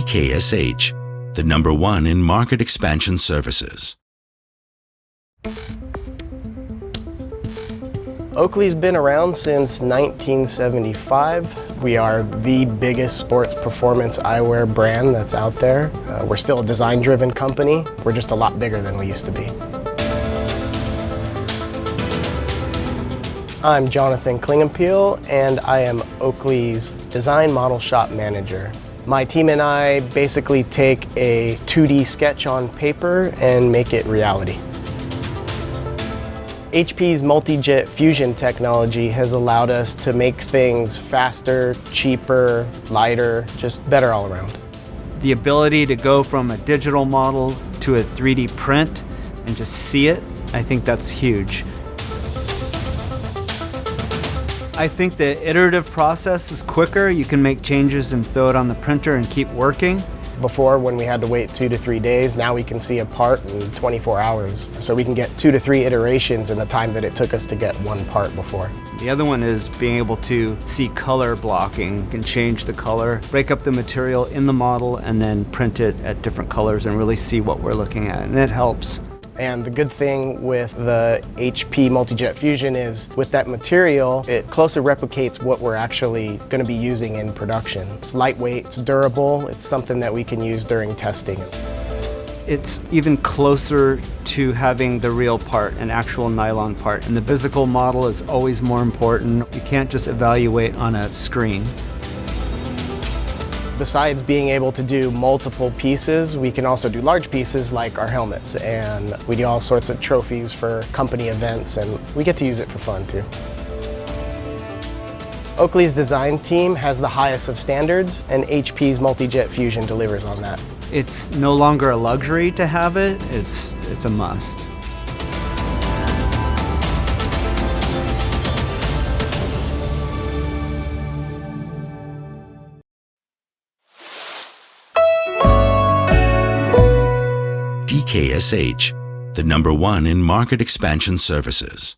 DKSH, the #1 in market expansion services. Oakley's been around since 1975. We are the biggest sports performance eyewear brand that's out there. We're still a design-driven company. We're just a lot bigger than we used to be. I'm Jonathan Klingenpeel, and I am Oakley's Design Model Shop Manager. My team and I basically take a 2D sketch on paper and make it reality. HP's multi-jet fusion technology has allowed us to make things faster, cheaper, lighter, just better all around. The ability to go from a digital model to a 3D print and just see it, I think that's huge. I think the iterative process is quicker. You can make changes and throw it on the printer and keep working. Before, when we had to wait 2 to 3 days, now we can see a part in 24 hours. So we can get 2 to 3 iterations in the time that it took us to get one part before. The other one is being able to see color blocking. You can change the color, break up the material in the model, and then print it at different colors and really see what we're looking at, and it helps. And the good thing with the HP Multi-Jet Fusion is with that material, it closely replicates what we're actually going to be using in production. It's lightweight, it's durable, it's something that we can use during testing. It's even closer to having the real part, an actual nylon part. And the physical model is always more important. You can't just evaluate on a screen. Besides being able to do multiple pieces, we can also do large pieces like our helmets, and we do all sorts of trophies for company events, and we get to use it for fun too. Oakley's design team has the highest of standards, and HP's Multi-Jet Fusion delivers on that. It's no longer a luxury to have it, it's a must. DKSH, the #1 in market expansion services.